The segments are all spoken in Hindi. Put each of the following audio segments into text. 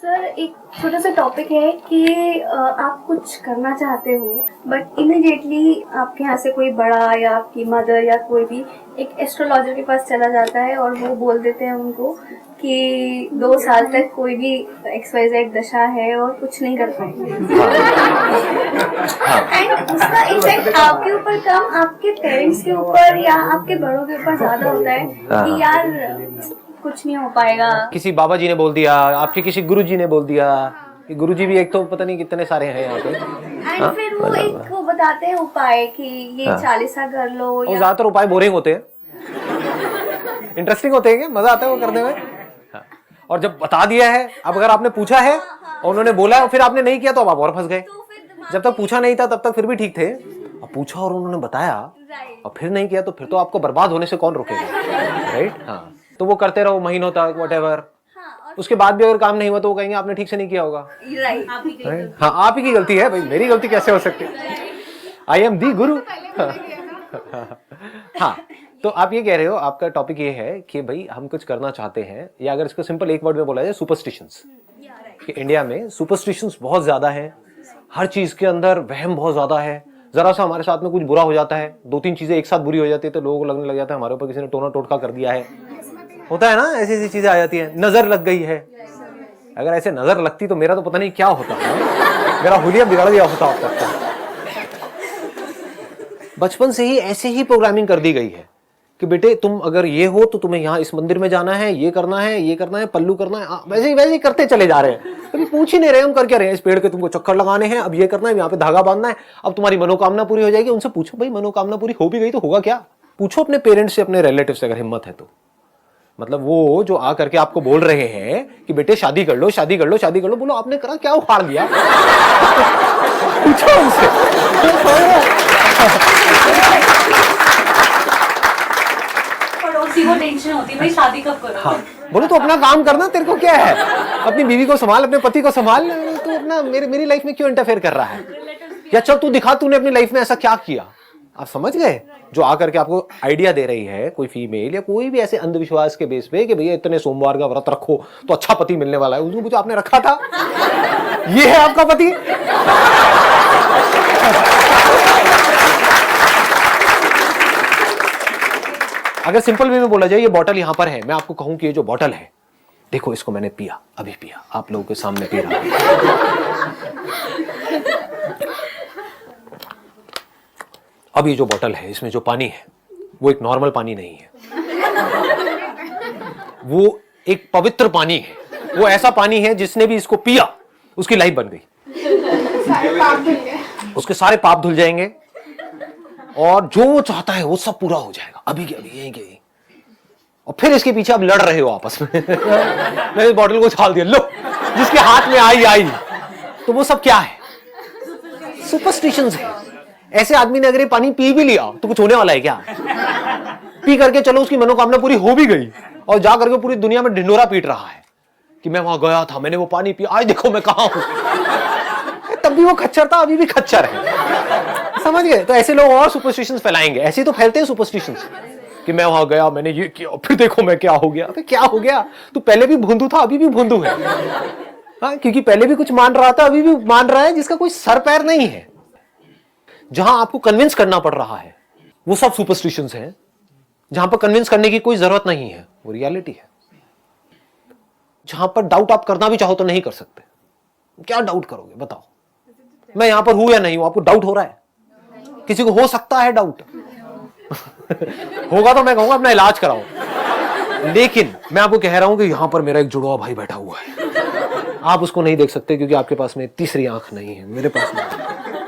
सर एक छोटा सा टॉपिक है कि आप कुछ करना चाहते हो बट इमीडिएटली आपके यहाँ से कोई बड़ा या आपकी मदर या कोई भी एक एस्ट्रोलॉजर के पास चला जाता है और वो बोल देते हैं उनको कि 2 साल तक कोई भी XYZ दशा है और कुछ नहीं कर पाएंगे। एंड उसका इफेक्ट आपके ऊपर कम आपके पेरेंट्स के ऊपर या आपके बड़ों के ऊपर ज्यादा होता है कि यार कुछ नहीं हो पाएगा। किसी बाबा जी ने बोल दिया, आपके किसी गुरु जी ने बोल दिया। गुरु जी भी एक तो पता नहीं कितने सारे हैं यहाँ पे। एंड फिर वो एक वो बताते हैं उपाय कि ये 40 कर लो। और ज्यादातर उपाय बोरिंग होते हैं, इंटरेस्टिंग होते हैं, क्या मजा आता है वो करने में। और जब बता दिया है, अब अगर आपने पूछा है और उन्होंने बोला और फिर आपने नहीं किया तो अब आप और फंस गए। जब तक पूछा नहीं था तब तक फिर भी ठीक थे, अब पूछा और उन्होंने बताया और फिर नहीं किया तो फिर तो आपको बर्बाद होने से कौन रोकेगा, राइट। हाँ, तो वो करते रहो महीनों तक, व्हाटएवर। उसके बाद भी अगर काम नहीं हुआ तो वो कहेंगे आपने ठीक से नहीं किया होगा। हाँ, आप ही की गलती है भाई, मेरी गलती कैसे हो सकती है? आई एम दी गुरु। हाँ, तो आप ये कह रहे हो, आपका टॉपिक ये है कि भाई हम कुछ करना चाहते हैं, या अगर इसको सिंपल एक वर्ड में बोला जाए, सुपरस्टिशंस। कि इंडिया में सुपरस्टिशंस बहुत ज्यादा है, हर चीज के अंदर वहम बहुत ज्यादा है। जरा सा हमारे साथ में कुछ बुरा हो जाता है, 2-3 चीजें एक साथ बुरी हो जाती है तो लोगों को लगने लग जाता है हमारे ऊपर किसी ने टोना टोटका कर दिया है। होता है ना, ऐसी ऐसी चीजें आ जाती है। नजर लग गई है, अगर ऐसे नजर लगती तो मेरा तो पता नहीं क्या होता है, मेरा हुलिया बिगड़ गया होता। बचपन से ही ऐसे ही प्रोग्रामिंग कर दी गई है कि बेटे तुम अगर ये हो तो तुम्हें यहाँ इस मंदिर में जाना है, ये करना है, ये करना है, पल्लू करना है। वैसे ही करते चले जा रहे हैं, कभी पूछ ही नहीं रहे हम कर क्या रहे हैं। इस पेड़ के तुमको चक्कर लगाने हैं, अब ये करना है, यहाँ पे धागा बांधना है, अब तुम्हारी मनोकामना पूरी हो जाएगी। उनसे पूछो भाई मनोकामना पूरी हो भी गई तो होगा क्या? पूछो अपने पेरेंट्स से, अपने रिलेटिव से, अगर हिम्मत है तो। मतलब वो जो आ करके आपको बोल रहे हैं कि बेटे शादी कर लो, शादी कर लो, शादी कर लो, बोलो आपने करा क्या, उखाड़ लिया? पूछो उनसे। को टेंशन होती है भाई शादी कब करो। हाँ, बोलो तो अपना काम करना, तेरे को क्या है, अपनी बीवी को संभाल, अपने पति को संभाल, तू अपना मेरी लाइफ में क्यों इंटरफेयर कर रहा है? या चल तू दिखा तूने अपनी लाइफ में ऐसा क्या किया। आप समझ गए? जो आकर के आपको आइडिया दे रही है कोई फीमेल या कोई भी ऐसे अंधविश्वास के बेस पे कि भैया इतने सोमवार का व्रत रखो तो अच्छा पति मिलने वाला है, उसको आपने रखा था, ये है आपका पति। अगर सिंपल वे में बोला जाए, ये बॉटल यहां पर है, मैं आपको कहूं कि ये जो बॉटल है, देखो इसको मैंने पिया, अभी पिया, आप लोगों के सामने पी रहा हूं। अब ये जो बॉटल है, इसमें जो पानी है वो एक नॉर्मल पानी नहीं है, वो एक पवित्र पानी है। वो ऐसा पानी है जिसने भी इसको पिया उसकी लाइफ बन गई, उसके सारे पाप धुल जाएंगे और जो वो चाहता है वो सब पूरा हो जाएगा, अभी के अभी, यहीं के यहीं। और फिर इसके पीछे आप लड़ रहे हो आपस में। मैंने इस बॉटल को छाल दिया, लो, जिसके हाथ में आई। तो वो सब क्या है? सुपरस्टिशंस है। ऐसे आदमी ने अगर ये पानी पी भी लिया तो कुछ होने वाला है क्या? पी करके चलो उसकी मनोकामना पूरी हो भी गई और जा करके पूरी दुनिया में ढिंडोरा पीट रहा है कि मैं वहां गया था, मैंने वो पानी पिया, आज देखो मैं कहां हूं। तब भी वो खच्चर था, अभी भी खच्चर है। समझ गए? तो ऐसे लोग और सुपरस्टिशंस फैलाएंगे, ऐसे तो फैलते हैं सुपरस्टिशंस कि मैं वहां गया, मैंने ये किया, फिर देखो मैं क्या हो गया। अबे क्या हो गया? तू पहले भी भोंदू था, अभी भी भोंदू है। हाँ, क्योंकि पहले भी कुछ मान रहा था, अभी भी मान रहा है, जिसका कोई सर पैर नहीं है। जहां आपको कन्विंस करना पड़ रहा है वो सब सुपरस्टिशंस हैं, जहां पर कन्विंस करने की कोई जरूरत नहीं है, वो रियलिटी है। जहां पर डाउट आप करना भी चाहो तो नहीं कर सकते। क्या डाउट करोगे बताओ? मैं यहां पर हूं या नहीं हूं, आपको डाउट हो रहा है? किसी को हो सकता है डाउट। होगा तो मैं कहूंगा अपना इलाज कराओ। लेकिन मैं आपको कह रहा हूं कि यहां पर मेरा एक जुड़वा भाई बैठा हुआ है, आप उसको नहीं देख सकते क्योंकि आपके पास में तीसरी आंख नहीं है, मेरे पास नहीं।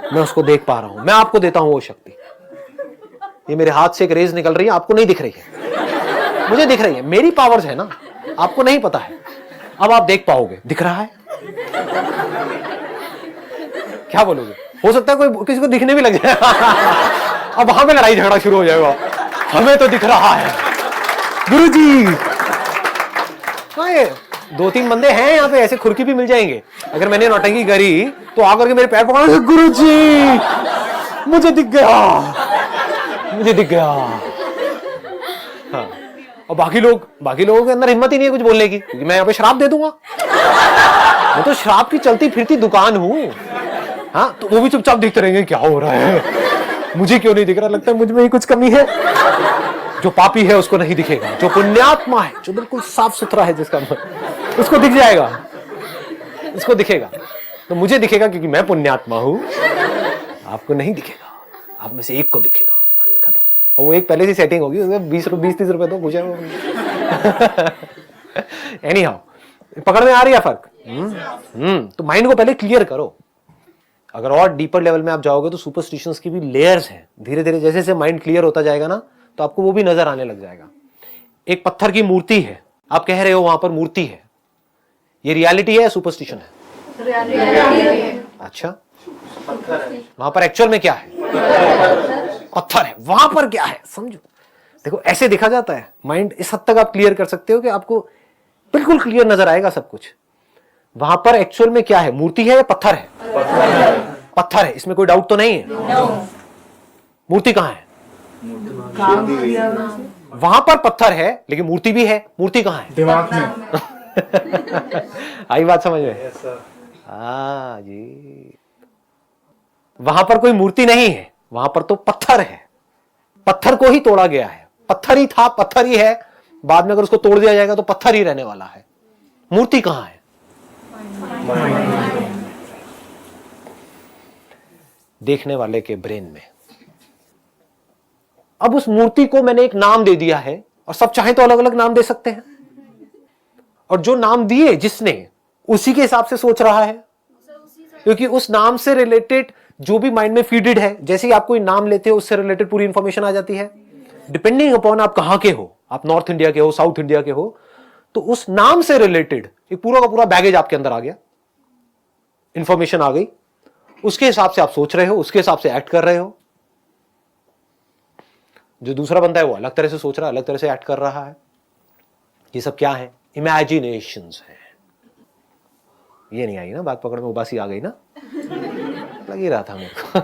मैं उसको देख पा रहा हूं, मैं आपको देता हूं वो शक्ति। ये मेरे हाथ से एक रेज निकल रही है, आपको नहीं दिख रही है, मुझे दिख रही है, मेरी पावर्स है ना, आपको नहीं पता है। अब आप देख पाओगे, दिख रहा है। क्या बोलोगे? हो सकता है कोई किसी को दिखने भी लग जाए। अब वहां में लड़ाई झगड़ा शुरू हो जाएगा, हमें तो दिख रहा है गुरुजी। हाँ, ये 2-3 बंदे हैं यहाँ पे, ऐसे खुरकी भी मिल जाएंगे। अगर मैंने नौटंकी करी तो आकर के मेरे पैर पकड़ा, गुरुजी मुझे दिख गया, मुझे दिख गया। हाँ, और बाकी लोगों के अंदर हिम्मत ही नहीं है कुछ बोलने की, क्योंकि मैं यहाँ पे श्राप दे दूंगा। मैं तो शराब की चलती फिरती दुकान हूं। हाँ, तो वो भी चुपचाप देखते रहेंगे क्या हो रहा है, मुझे क्यों नहीं दिख रहा, लगता है मुझ में ही कुछ कमी है। जो पापी है उसको नहीं दिखेगा, जो पुण्यात्मा है, जो बिल्कुल साफ सुथरा है जिसका मन, उसको दिख जाएगा, उसको दिखेगा। तो मुझे दिखेगा क्योंकि मैं पुण्यात्मा हूं, आपको नहीं दिखेगा, आप में से एक को दिखेगा, बस खत्म। और वो एक पहले से सेटिंग होगी, 20-30 रुपए तो पूछे। एनी हाउ, पकड़ में आ रही है फर्क? तो माइंड को पहले क्लियर करो। अगर और डीपर लेवल में आप जाओगे तो सुपरस्टिशंस की भी लेयर्स हैं। धीरे धीरे जैसे जैसे माइंड क्लियर होता जाएगा ना, तो आपको वो भी नजर आने लग जाएगा। एक पत्थर की मूर्ति है, आप कह रहे हो वहां पर मूर्ति है, ये रियलिटी है या सुपरस्टिशन है? अच्छा, वहां पर एक्चुअल में क्या है? पत्थर है। वहां पर क्या है समझो। देखो ऐसे देखा जाता है माइंड, इस हद तक आप क्लियर कर सकते हो कि आपको बिल्कुल क्लियर नजर आएगा सब कुछ। वहां पर एक्चुअल में क्या है? मूर्ति है या पत्थर है? पत्थर है, इसमें कोई डाउट तो नहीं है। मूर्ति कहां है? वहां पर पत्थर है लेकिन मूर्ति भी है। मूर्ति कहां है? दिमाग में। आई बात समझ में? हाँ जी, वहां पर कोई मूर्ति नहीं है, वहां पर तो पत्थर है। पत्थर को ही तोड़ा गया है, पत्थर ही था, पत्थर ही है। बाद में अगर उसको तोड़ दिया जाएगा तो पत्थर ही रहने वाला है। मूर्ति कहां है? देखने वाले के ब्रेन में। अब उस मूर्ति को मैंने एक नाम दे दिया है, और सब चाहे तो अलग अलग नाम दे सकते हैं, और जो नाम दिए जिसने, उसी के हिसाब से सोच रहा है, क्योंकि उस नाम से रिलेटेड जो भी माइंड में फीडेड है, जैसे ही आप कोई नाम लेते हो उससे रिलेटेड पूरी इंफॉर्मेशन आ जाती है। डिपेंडिंग अपॉन आप कहां के हो, आप नॉर्थ इंडिया के हो, साउथ इंडिया के हो, तो उस नाम से रिलेटेड एक पूरा का पूरा बैगेज आपके अंदर आ गया, इंफॉर्मेशन आ गई, उसके हिसाब से आप सोच रहे हो, उसके हिसाब से एक्ट कर रहे हो। जो दूसरा बंदा है वो अलग तरह से सोच रहा है, अलग तरह से एक्ट कर रहा है। ये सब क्या है? इमेजिनेशंस है। ये नहीं आई ना बात पकड़ में, उबासी आ गई ना? लग ही रहा था मेरे को।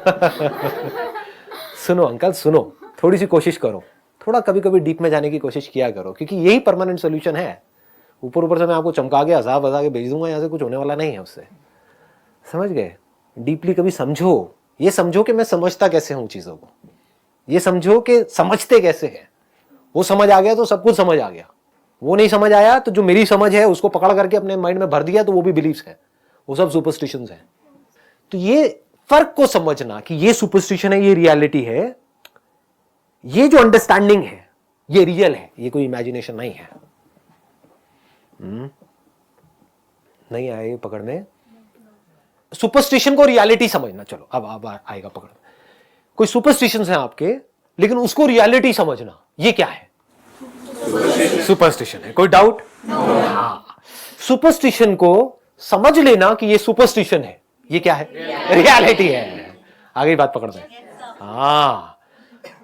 सुनो अंकल सुनो, थोड़ी सी कोशिश करो, थोड़ा कभी कभी डीप में जाने की कोशिश किया करो, क्योंकि यही परमानेंट सोल्यूशन है। ऊपर ऊपर से मैं आपको चमका के अजाब बजा के भेज दूंगा, यहां से कुछ होने वाला नहीं है उससे। समझ गए? डीपली कभी समझो, ये समझो कि मैं समझता कैसे हूं चीजों को, ये समझो कि समझते कैसे हैं। वो समझ आ गया तो सब कुछ समझ आ गया, वो नहीं समझ आया तो जो मेरी समझ है उसको पकड़ करके अपने माइंड में भर दिया तो वो भी बिलीव्स है, वो सब सुपरस्टिशंस है। तो ये फर्क को समझना कि ये सुपरस्टिशन है, ये रियलिटी है, ये जो अंडरस्टैंडिंग है ये रियल है, ये कोई इमेजिनेशन नहीं है। नहीं आए पकड़ में? सुपरस्टिशन को रियलिटी समझना। चलो अब आएगा पकड़ में। कोई सुपरस्टिशंस है आपके, लेकिन उसको रियलिटी समझना, ये क्या है? सुपरस्टिशन है। कोई डाउट? सुपरस्टिशन को समझ लेना कि ये सुपरस्टिशन है, ये क्या है? रियलिटी है। आगे बात पकड़ में। हाँ,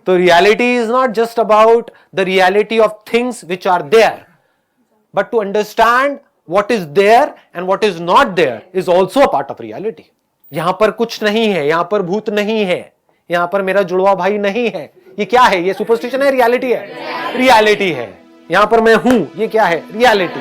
तो reality is not just about the reality of things which are there, but to understand what is there and what is not there is also a part of reality. यहां पर कुछ नहीं है, यहां पर भूत नहीं है, यहां पर मेरा जुड़वा भाई नहीं है। ये क्या है? ये सुपरस्टिशन है, रियलिटी है? रियलिटी है। यहां पर मैं हूं, ये क्या है? रियलिटी।